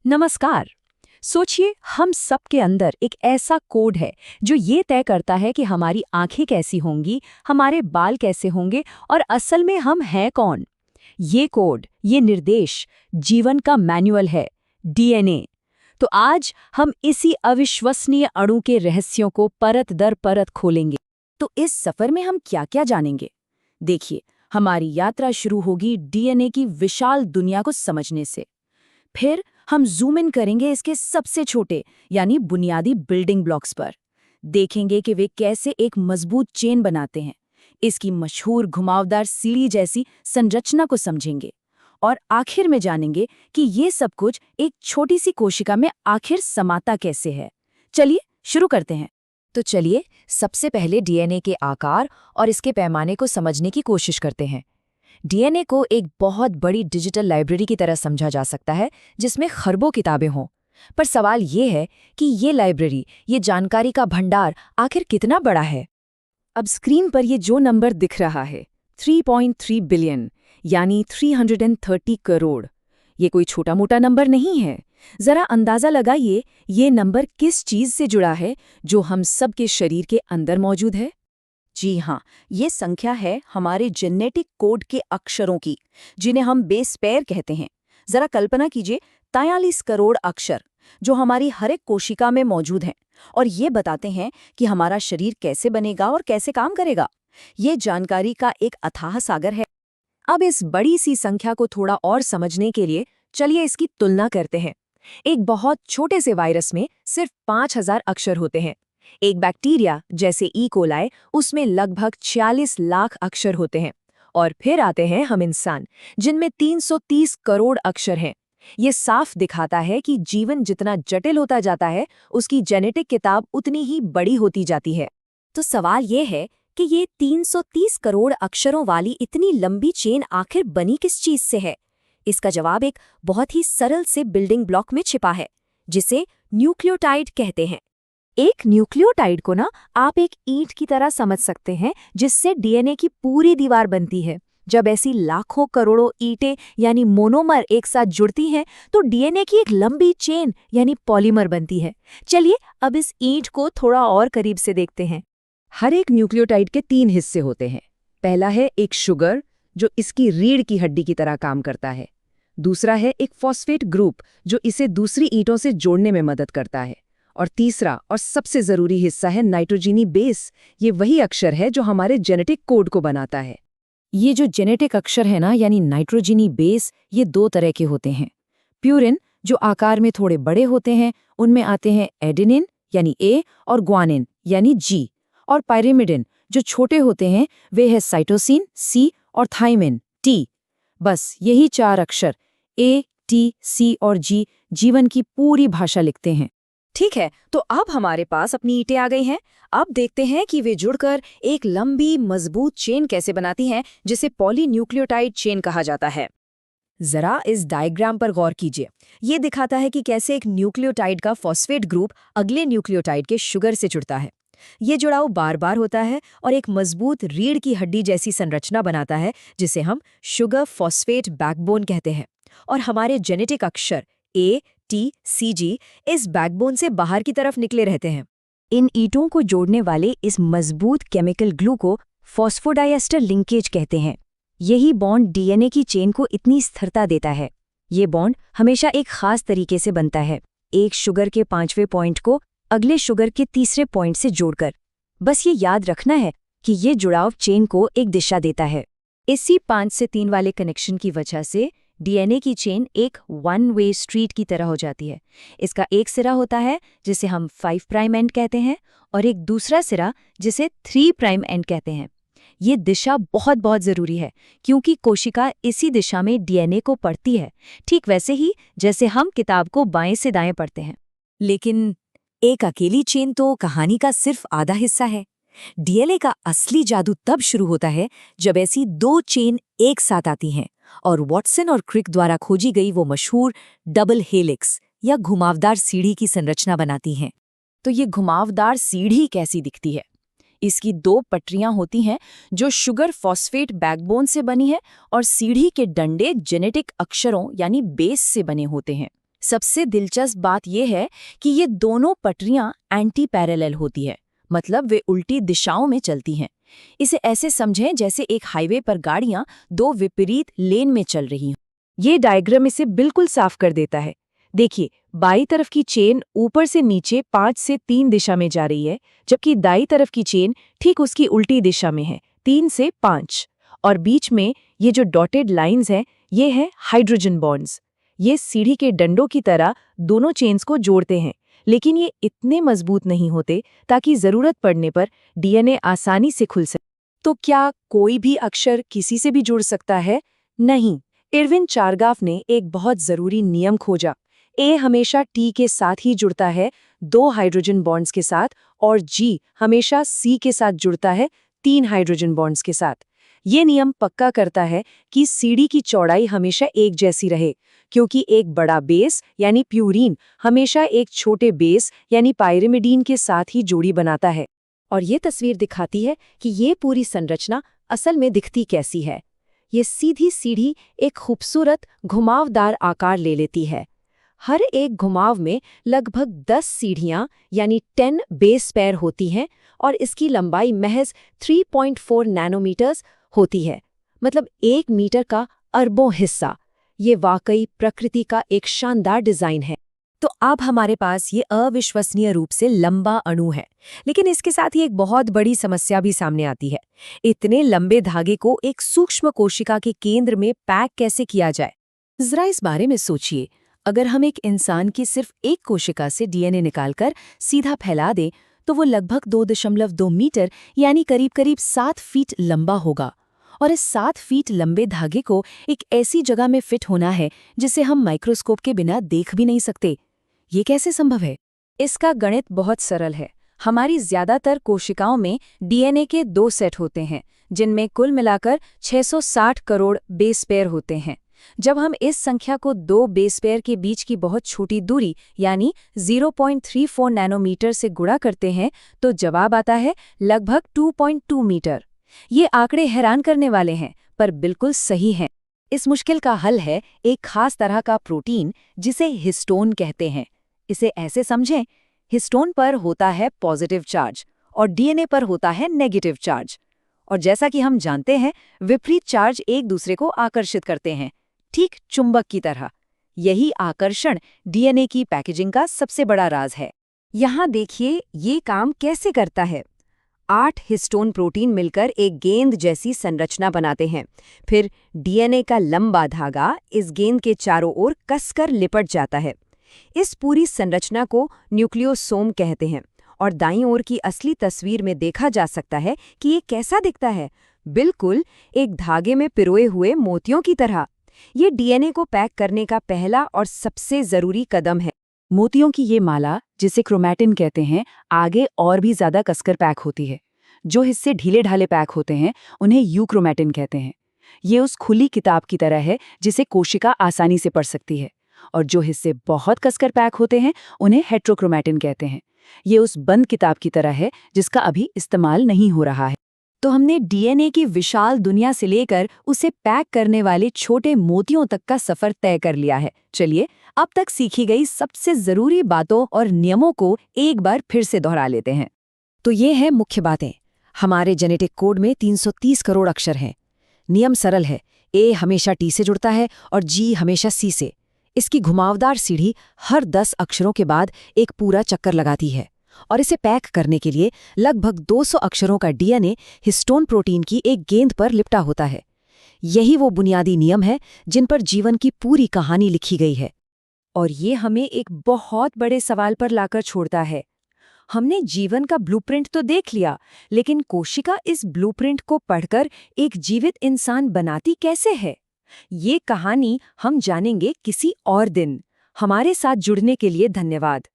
नमस्कार। सोचिए, हम सबके अंदर एक ऐसा कोड है जो ये तय करता है कि हमारी आंखें कैसी होंगी, हमारे बाल कैसे होंगे और असल में हम हैं कौन। ये कोड, ये निर्देश जीवन का मैनुअल है, डीएनए। तो आज हम इसी अविश्वसनीय अणु के रहस्यों को परत दर परत खोलेंगे। तो इस सफर में हम क्या-क्या जानेंगे? देखिए, हमारी यात्रा शुरू होगी डीएनए की विशाल दुनिया को समझने से। फिर हम जूम इन करेंगे इसके सबसे छोटे यानी बुनियादी बिल्डिंग ब्लॉक्स पर। देखेंगे कि वे कैसे एक मजबूत चेन बनाते हैं। इसकी मशहूर घुमावदार सीढ़ी जैसी संरचना को समझेंगे। और आखिर में जानेंगे कि ये सब कुछ एक छोटी सी कोशिका में आखिर समाता कैसे है। चलिए शुरू करते हैं। तो चलिए सबसे पहले डीएनए के आकार और इसके पैमाने को समझने की कोशिश करते हैं। डीएनए को एक बहुत बड़ी डिजिटल लाइब्रेरी की तरह समझा जा सकता है जिसमें खरबों किताबें हों। पर सवाल ये है कि ये लाइब्रेरी, ये जानकारी का भंडार आखिर कितना बड़ा है। अब स्क्रीन पर ये जो नंबर दिख रहा है 3.3 बिलियन यानी 330 करोड़, ये कोई छोटा मोटा नंबर नहीं है। जरा अंदाजा लगाइए ये नंबर किस चीज से जुड़ा है जो हम सब के शरीर के अंदर मौजूद है। जी हाँ, ये संख्या है हमारे जेनेटिक कोड के अक्षरों की, जिन्हें हम बेस पेयर कहते हैं। जरा कल्पना कीजिए 43 करोड़ अक्षर जो हमारी हर एक कोशिका में मौजूद हैं और ये बताते हैं कि हमारा शरीर कैसे बनेगा और कैसे काम करेगा। ये जानकारी का एक अथाह सागर है। अब इस बड़ी सी संख्या को थोड़ा और समझने के लिए चलिए इसकी तुलना करते हैं। एक बहुत छोटे से वायरस में सिर्फ 5000 अक्षर होते हैं। एक बैक्टीरिया जैसे ई कोलाई, उसमें लगभग 46 लाख अक्षर होते हैं। और फिर आते हैं हम इंसान, जिनमें 330 करोड़ अक्षर हैं। ये साफ दिखाता है कि जीवन जितना जटिल होता जाता है, उसकी जेनेटिक किताब उतनी ही बड़ी होती जाती है। तो सवाल ये है कि ये 330 करोड़ अक्षरों वाली इतनी लंबी चेन आखिर बनी किस चीज से है? इसका जवाब एक बहुत ही सरल से बिल्डिंग ब्लॉक में छिपा है, जिसे न्यूक्लियोटाइड कहते हैं। एक न्यूक्लियोटाइड को ना आप एक ईंट की तरह समझ सकते हैं, जिससे डीएनए की पूरी दीवार बनती है। जब ऐसी लाखों करोड़ों ईंटें यानी मोनोमर एक साथ जुड़ती हैं, तो डीएनए की एक लंबी चेन यानी पॉलीमर बनती है। चलिए अब इस ईंट को थोड़ा और करीब से देखते हैं। हर एक न्यूक्लियोटाइड के 3 हिस्से होते हैं। पहला है एक शुगर, जो इसकी रीढ़ की हड्डी की तरह काम करता है। दूसरा है एक फॉस्फेट ग्रुप, जो इसे दूसरी ईंटों से जोड़ने में मदद करता है। और तीसरा और सबसे जरूरी हिस्सा है नाइट्रोजनी बेस। ये वही अक्षर है जो हमारे जेनेटिक कोड को बनाता है। ये जो जेनेटिक अक्षर है ना, यानी नाइट्रोजनी बेस, ये 2 तरह के होते हैं। प्यूरिन, जो आकार में थोड़े बड़े होते हैं, उनमें आते हैं एडेनिन यानी ए और ग्वानिन यानी जी। और पायरिमिडिन, जो छोटे होते हैं, वे है साइटोसिन सी और थाइमिन टी। बस यही 4 अक्षर ए, टी, सी और जी जीवन की पूरी भाषा लिखते हैं। ठीक है, तो अब हमारे पास अपनी ईंटें आ गई हैं। अब देखते हैं कि वे जुड़कर एक लंबी मजबूत चेन कैसे बनाती हैं, जिसे पॉलीन्यूक्लियोटाइड चेन कहा जाता है। जरा इस डायग्राम पर गौर कीजिए। ये दिखाता है कि कैसे एक न्यूक्लियोटाइड का फॉस्फेट ग्रुप अगले न्यूक्लियोटाइड के शुगर से जुड़ता है। ये जुड़ाव बार बार होता है और एक मजबूत रीढ़ की हड्डी जैसी संरचना बनाता है, जिसे हम शुगर फॉस्फेट बैकबोन कहते हैं। और हमारे जेनेटिक अक्षर ए, टी, सी, जी इस बैकबोन से बाहर की तरफ निकले रहते हैं। इन ईंटों को जोड़ने वाले इस मजबूत केमिकल ग्लू को फॉस्फोडाइएस्टर लिंकेज कहते हैं। यही बॉन्ड डीएनए की चेन को इतनी स्थिरता देता है। ये बॉन्ड हमेशा एक खास तरीके से बनता है, एक शुगर के 5वें पॉइंट को अगले शुगर के 3रे पॉइंट से जोड़कर। बस ये याद रखना है कि ये जुड़ाव चेन को एक दिशा देता है। इसी 5 से 3 वाले कनेक्शन की वजह से डीएनए की चेन एक वन वे स्ट्रीट की तरह हो जाती है। इसका एक सिरा होता है जिसे हम 5 प्राइम एंड कहते हैं और एक दूसरा सिरा जिसे 3 प्राइम एंड कहते हैं। ये दिशा बहुत बहुत ज़रूरी है, क्योंकि कोशिका इसी दिशा में डीएनए को पढ़ती है, ठीक वैसे ही जैसे हम किताब को बाएं से दाएं पढ़ते हैं। लेकिन एक अकेली चेन तो कहानी का सिर्फ आधा हिस्सा है। डीएनए का असली जादू तब शुरू होता है जब ऐसी 2 चेन एक साथ आती हैं और वॉटसन और क्रिक द्वारा खोजी गई वो मशहूर डबल हेलिक्स या घुमावदार सीढ़ी की संरचना बनाती हैं। तो ये घुमावदार सीढ़ी कैसी दिखती है? इसकी 2 पटरियां होती हैं जो शुगर फॉस्फेट बैकबोन से बनी है और सीढ़ी के डंडे जेनेटिक अक्षरों यानी बेस से बने होते हैं। सबसे दिलचस्प बात यह है कि ये दोनों पटरियां एंटी पैरेलल होती है, मतलब वे उल्टी दिशाओं में चलती हैं। इसे ऐसे समझें जैसे एक हाईवे पर गाड़ियां दो विपरीत लेन में चल रही हों। ये डायग्राम इसे बिल्कुल साफ कर देता है। देखिए, बाईं तरफ की चेन ऊपर से नीचे 5 से 3 दिशा में जा रही है, जबकि दाईं तरफ की चेन ठीक उसकी उल्टी दिशा में है, 3 से 5। और बीच में ये जो डॉटेड लाइंस हैं, ये हैं हाइड्रोजन बॉन्ड्स। ये सीढ़ी के डंडों की तरह दोनों चेन्स को जोड़ते हैं, लेकिन ये इतने मजबूत नहीं होते ताकि जरूरत पड़ने पर डीएनए आसानी से खुल सके। तो क्या कोई भी अक्षर किसी से भी जुड़ सकता है? नहीं। इरविन चारगाफ ने एक बहुत जरूरी नियम खोजा। ए हमेशा टी के साथ ही जुड़ता है 2 हाइड्रोजन बॉन्ड्स के साथ, और जी हमेशा सी के साथ जुड़ता है 3 हाइड्रोजन बॉन्ड्स के साथ। ये नियम पक्का करता है कि सीढ़ी की चौड़ाई हमेशा एक जैसी रहे, क्योंकि एक बड़ा बेस यानी प्यूरीन हमेशा एक छोटे बेस यानी पायरिमिडीन के साथ ही जोड़ी बनाता है। और ये तस्वीर दिखाती है कि ये पूरी संरचना असल में दिखती कैसी है। ये सीधी सीढ़ी एक खूबसूरत घुमावदार आकार ले लेती है। हर एक घुमाव में लगभग 10 सीढ़ियां यानी 10 बेस पेयर होती हैं, और इसकी लंबाई महज 3.4 नैनोमीटर्स होती है, मतलब 1 मीटर का अरबों हिस्सा। ये वाकई प्रकृति का एक शानदार डिजाइन है। तो अब हमारे पास ये अविश्वसनीय रूप से लंबा अणु है, लेकिन इसके साथ ही एक बहुत बड़ी समस्या भी सामने आती है। इतने लंबे धागे को एक सूक्ष्म कोशिका के केंद्र में पैक कैसे किया जाए? जरा इस बारे में सोचिए। अगर हम एक इंसान की सिर्फ एक कोशिका से डीएनए निकालकर सीधा फैला दें, तो वो लगभग 2.2 मीटर यानी करीब 7 फीट लंबा होगा। और इस 7 फीट लंबे धागे को एक ऐसी जगह में फिट होना है जिसे हम माइक्रोस्कोप के बिना देख भी नहीं सकते। ये कैसे संभव है? इसका गणित बहुत सरल है। हमारी ज्यादातर कोशिकाओं में डीएनए के 2 सेट होते हैं, जिनमें कुल मिलाकर 660 करोड़ बेस पेयर होते हैं। जब हम इस संख्या को 2 बेस पेयर के बीच की बहुत छोटी दूरी यानी 0.34 नैनोमीटर से गुणा करते हैं, तो जवाब आता है लगभग 2.2 मीटर। ये आंकड़े हैरान करने वाले हैं, पर बिल्कुल सही हैं। इस मुश्किल का हल है एक खास तरह का प्रोटीन जिसे हिस्टोन कहते हैं। इसे ऐसे समझें, हिस्टोन पर होता है पॉजिटिव चार्ज और डीएनए पर होता है नेगेटिव चार्ज। और जैसा कि हम जानते हैं, विपरीत चार्ज एक दूसरे को आकर्षित करते हैं, ठीक चुंबक की तरह। यही आकर्षण डीएनए की पैकेजिंग का सबसे बड़ा राज है। यहाँ देखिए ये काम कैसे करता है। 8 हिस्टोन प्रोटीन मिलकर एक गेंद जैसी संरचना बनाते हैं। फिर डीएनए का लंबा धागा इस गेंद के चारों ओर कसकर लिपट जाता है। इस पूरी संरचना को न्यूक्लियोसोम कहते हैं। और दाईं ओर की असली तस्वीर में देखा जा सकता है कि ये कैसा दिखता है। बिल्कुल एक धागे में पिरोए हुए मोतियों की तरह। ये डीएनए को पैक करने का पहला और सबसे जरूरी कदम है। मोतियों की ये माला, जिसे क्रोमैटिन कहते हैं, आगे और भी ज्यादा कसकर पैक होती है। जो हिस्से ढीले ढाले पैक होते हैं उन्हें यूक्रोमैटिन कहते हैं। ये उस खुली किताब की तरह है जिसे कोशिका आसानी से पढ़ सकती है। और जो हिस्से बहुत कसकर पैक होते हैं उन्हें हेट्रोक्रोमैटिन कहते हैं। ये उस बंद किताब की तरह है जिसका अभी इस्तेमाल नहीं हो रहा है। तो हमने डीएनए की विशाल दुनिया से लेकर उसे पैक करने वाले छोटे मोतियों तक का सफर तय कर लिया है। चलिए अब तक सीखी गई सबसे जरूरी बातों और नियमों को एक बार फिर से दोहरा लेते हैं। तो ये है मुख्य बातें। हमारे जेनेटिक कोड में 330 करोड़ अक्षर हैं। नियम सरल है, ए हमेशा टी से जुड़ता है और जी हमेशा सी से। इसकी घुमावदार सीढ़ी हर 10 अक्षरों के बाद एक पूरा चक्कर लगाती है, और इसे पैक करने के लिए लगभग 200 अक्षरों का डीएनए हिस्टोन प्रोटीन की एक गेंद पर लिपटा होता है। यही वो बुनियादी नियम है जिन पर जीवन की पूरी कहानी लिखी गई है। और ये हमें एक बहुत बड़े सवाल पर लाकर छोड़ता है। हमने जीवन का ब्लूप्रिंट तो देख लिया, लेकिन कोशिका इस ब्लूप्रिंट को पढ़कर एक जीवित इंसान बनाती कैसे है? ये कहानी हम जानेंगे किसी और दिन। हमारे साथ जुड़ने के लिए धन्यवाद।